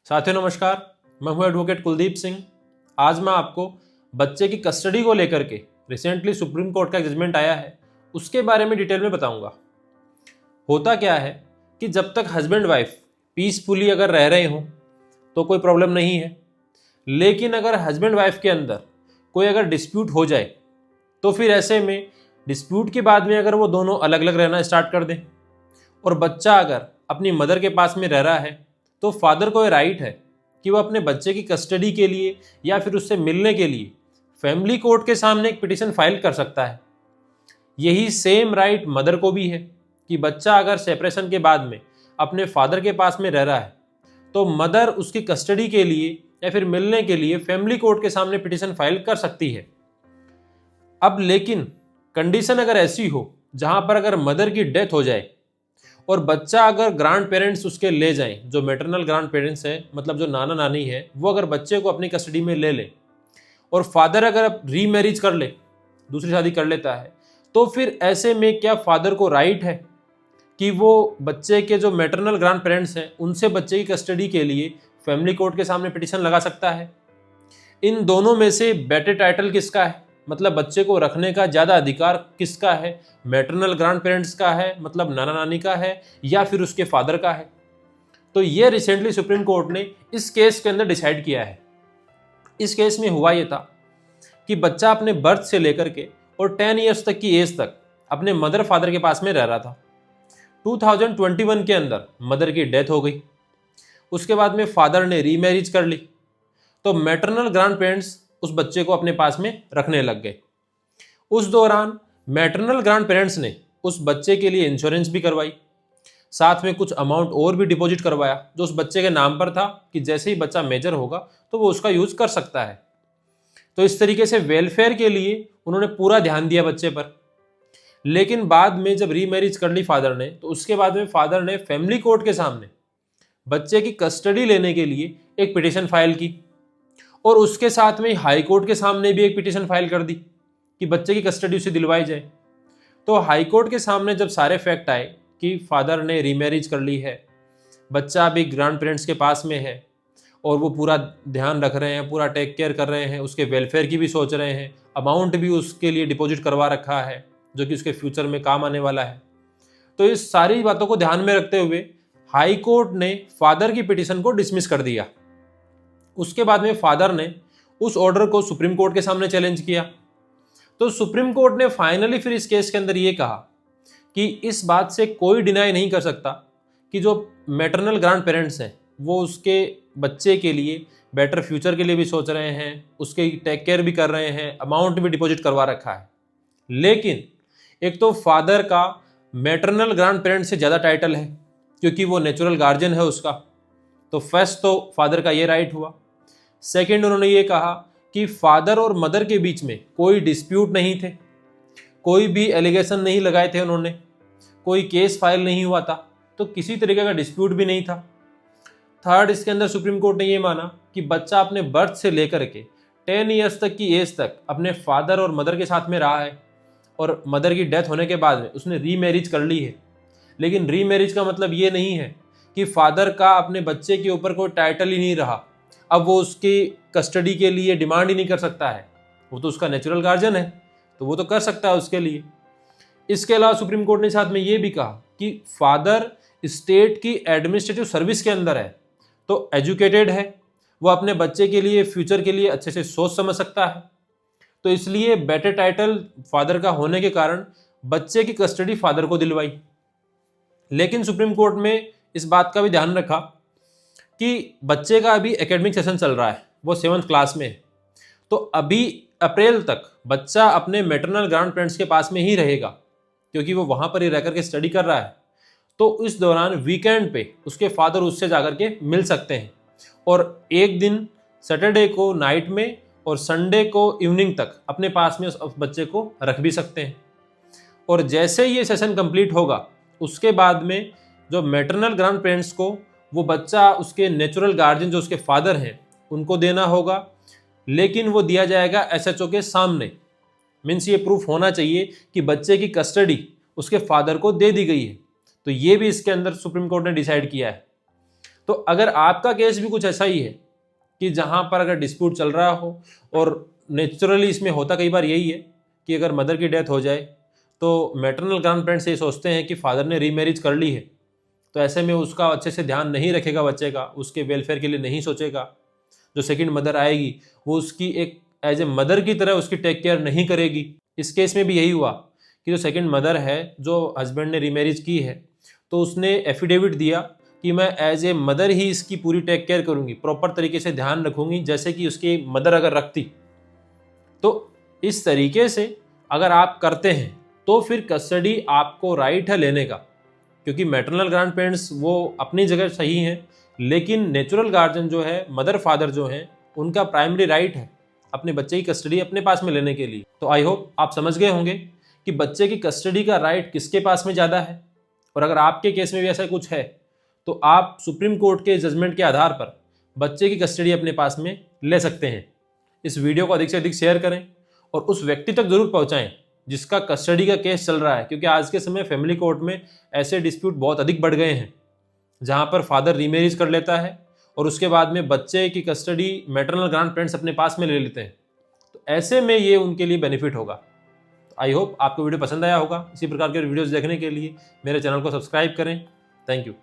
साथियों नमस्कार, मैं हूं एडवोकेट कुलदीप सिंह। आज मैं आपको बच्चे की कस्टडी को लेकर के रिसेंटली सुप्रीम कोर्ट का जजमेंट आया है उसके बारे में डिटेल में बताऊंगा। होता क्या है कि जब तक हस्बैंड वाइफ पीसफुली अगर रह रहे हों तो कोई प्रॉब्लम नहीं है, लेकिन अगर हस्बैंड वाइफ के अंदर कोई अगर डिस्प्यूट हो जाए तो फिर ऐसे में डिस्प्यूट के बाद में अगर वो दोनों अलग अलग रहना स्टार्ट कर दें और बच्चा अगर अपनी मदर के पास में रह रहा है तो फादर को ये राइट है कि वो अपने बच्चे की कस्टडी के लिए या फिर उससे मिलने के लिए फैमिली कोर्ट के सामने एक पिटीशन फाइल कर सकता है। यही सेम राइट मदर को भी है कि बच्चा अगर सेपरेशन के बाद में अपने फादर के पास में रह रहा है तो मदर उसकी कस्टडी के लिए या फिर मिलने के लिए फैमिली कोर्ट के सामने पिटीशन फाइल कर सकती है। अब लेकिन कंडीशन अगर ऐसी हो जहां पर अगर मदर की डेथ हो जाए और बच्चा अगर ग्रांड पेरेंट्स उसके ले जाएं, जो मैटरनल ग्रांड पेरेंट्स है मतलब जो नाना नानी है, वो अगर बच्चे को अपनी कस्टडी में ले ले और फादर अगर रीमैरिज कर ले, दूसरी शादी कर लेता है, तो फिर ऐसे में क्या फादर को राइट है कि वो बच्चे के जो मैटरनल ग्रांड पेरेंट्स हैं उनसे बच्चे की कस्टडी के लिए फैमिली कोर्ट के सामने पिटीशन लगा सकता है? इन दोनों में से बेटर टाइटल किसका है, मतलब बच्चे को रखने का ज़्यादा अधिकार किसका है? मैटरनल ग्रांड पेरेंट्स का है मतलब नाना नानी का है या फिर उसके फादर का है? तो ये रिसेंटली सुप्रीम कोर्ट ने इस केस के अंदर डिसाइड किया है। इस केस में हुआ ये था कि बच्चा अपने बर्थ से लेकर के और 10 ईयर्स तक की एज तक अपने मदर फादर के पास में रह रहा था। 2021 के अंदर मदर की डेथ हो गई, उसके बाद में फादर ने रीमैरिज कर ली, तो मैटरनल ग्रांड पेरेंट्स उस बच्चे को अपने पास में रखने लग गए। उस दौरान मैटरनल ग्रांड पेरेंट्स ने उस बच्चे के लिए इंश्योरेंस भी करवाई, साथ में कुछ अमाउंट और भी डिपॉजिट करवाया जो उस बच्चे के नाम पर था कि जैसे ही बच्चा मेजर होगा तो वो उसका यूज कर सकता है। तो इस तरीके से वेलफेयर के लिए उन्होंने पूरा ध्यान दिया बच्चे पर। लेकिन बाद में जब रीमैरिज कर ली फादर ने, तो उसके बाद में फादर ने फैमिली कोर्ट के सामने बच्चे की कस्टडी लेने के लिए एक पिटीशन फाइल की और उसके साथ में हाई कोर्ट के सामने भी एक पिटीशन फाइल कर दी कि बच्चे की कस्टडी उसे दिलवाई जाए। तो हाई कोर्ट के सामने जब सारे फैक्ट आए कि फादर ने रीमैरिज कर ली है, बच्चा अभी ग्रैंड पेरेंट्स के पास में है और वो पूरा ध्यान रख रहे हैं, पूरा टेक केयर कर रहे हैं, उसके वेलफेयर की भी सोच रहे हैं, अमाउंट भी उसके लिए डिपॉजिट करवा रखा है जो कि उसके फ्यूचर में काम आने वाला है, तो इस सारी बातों को ध्यान में रखते हुए हाई कोर्ट ने फादर की पिटीशन को डिसमिस कर दिया। उसके बाद में फादर ने उस ऑर्डर को सुप्रीम कोर्ट के सामने चैलेंज किया। तो सुप्रीम कोर्ट ने फाइनली फिर इस केस के अंदर ये कहा कि इस बात से कोई डिनाई नहीं कर सकता कि जो मैटरनल ग्रांड पेरेंट्स हैं वो उसके बच्चे के लिए बेटर फ्यूचर के लिए भी सोच रहे हैं, उसके टेक केयर भी कर रहे हैं, अमाउंट भी डिपॉजिट करवा रखा है। लेकिन एक तो फादर का मैटरनल ग्रांड पेरेंट्स से ज़्यादा टाइटल है क्योंकि वो नेचुरल गार्जियन है उसका, तो फर्स्ट तो फादर का ये राइट हुआ। सेकंड, उन्होंने ये कहा कि फादर और मदर के बीच में कोई डिस्प्यूट नहीं थे, कोई भी एलिगेशन नहीं लगाए थे उन्होंने, कोई केस फाइल नहीं हुआ था, तो किसी तरीके का डिस्प्यूट भी नहीं था। थर्ड, इसके अंदर सुप्रीम कोर्ट ने ये माना कि बच्चा अपने बर्थ से लेकर के 10 ईयर्स तक की एज तक अपने फादर और मदर के साथ में रहा है और मदर की डेथ होने के बाद में उसने रीमैरिज कर ली है। लेकिन रीमैरिज का मतलब ये नहीं है कि फादर का अपने बच्चे के ऊपर कोई टाइटल ही नहीं रहा, अब वो उसकी कस्टडी के लिए डिमांड ही नहीं कर सकता है, वो तो उसका नेचुरल गार्जियन है तो वो तो कर सकता है उसके लिए। इसके अलावा सुप्रीम कोर्ट ने साथ में ये भी कहा कि फादर स्टेट की एडमिनिस्ट्रेटिव सर्विस के अंदर है तो एजुकेटेड है, वो अपने बच्चे के लिए फ्यूचर के लिए अच्छे से सोच समझ सकता है, तो इसलिए बेटर टाइटल फादर का होने के कारण बच्चे की कस्टडी फादर को दिलवाई। लेकिन सुप्रीम कोर्ट में इस बात का भी ध्यान रखा कि बच्चे का अभी एकेडमिक सेशन चल रहा है, वो 7th क्लास में है, तो अभी अप्रैल तक बच्चा अपने मैटरनल ग्रांड पेरेंट्स के पास में ही रहेगा क्योंकि वो वहाँ पर ही रह करके स्टडी कर रहा है। तो इस दौरान वीकेंड पे उसके फादर उससे जाकर के मिल सकते हैं और एक दिन सैटरडे को नाइट में और संडे को इवनिंग तक अपने पास में उस बच्चे को रख भी सकते हैं। और जैसे ये सेशन कंप्लीट होगा उसके बाद में जो मैटरनल ग्रांड पेरेंट्स को वो बच्चा उसके नेचुरल गार्जियन जो उसके फादर हैं उनको देना होगा, लेकिन वो दिया जाएगा एसएचओ के सामने। मीन्स ये प्रूफ होना चाहिए कि बच्चे की कस्टडी उसके फादर को दे दी गई है। तो ये भी इसके अंदर सुप्रीम कोर्ट ने डिसाइड किया है। तो अगर आपका केस भी कुछ ऐसा ही है कि जहाँ पर अगर डिस्प्यूट चल रहा हो, और नेचुरली इसमें होता कई बार यही है कि अगर मदर की डेथ हो जाए तो मैटरनल ग्रैंड पेरेंट्स ये सोचते हैं कि फादर ने रीमैरिज कर ली है, तो ऐसे में उसका अच्छे से ध्यान नहीं रखेगा बच्चे का, उसके वेलफेयर के लिए नहीं सोचेगा। जो सेकंड मदर आएगी वो उसकी एक एज ए मदर की तरह उसकी टेक केयर नहीं करेगी। इस केस में भी यही हुआ कि जो सेकंड मदर है, जो हस्बैंड ने रीमैरिज की है, तो उसने एफिडेविट दिया कि मैं एज ए मदर ही इसकी पूरी टेक केयर करूंगी, प्रॉपर तरीके से ध्यान रखूंगी जैसे कि उसकी मदर अगर रखती। तो इस तरीके से अगर आप करते हैं तो फिर कस्टडी आपको राइट है लेने का, क्योंकि मैटरनल ग्रैंड पेरेंट्स वो अपनी जगह सही हैं, लेकिन नेचुरल गार्जियन जो है, मदर फादर जो हैं, उनका प्राइमरी राइट है अपने बच्चे की कस्टडी अपने पास में लेने के लिए। तो आई होप आप समझ गए होंगे कि बच्चे की कस्टडी का राइट किसके पास में ज़्यादा है। और अगर आपके केस में भी ऐसा कुछ है तो आप सुप्रीम कोर्ट के जजमेंट के आधार पर बच्चे की कस्टडी अपने पास में ले सकते हैं। इस वीडियो को अधिक से अधिक शेयर करें और उस व्यक्ति तक जरूर पहुंचाएं जिसका कस्टडी का केस चल रहा है, क्योंकि आज के समय फैमिली कोर्ट में ऐसे डिस्प्यूट बहुत अधिक बढ़ गए हैं जहां पर फादर रीमैरिज कर लेता है और उसके बाद में बच्चे की कस्टडी मैटरनल ग्रैंड पेरेंट्स अपने पास में ले लेते हैं। तो ऐसे में ये उनके लिए बेनिफिट होगा। तो आई होप आपको वीडियो पसंद आया होगा। इसी प्रकार के वीडियोस देखने के लिए मेरे चैनल को सब्सक्राइब करें। Thank you.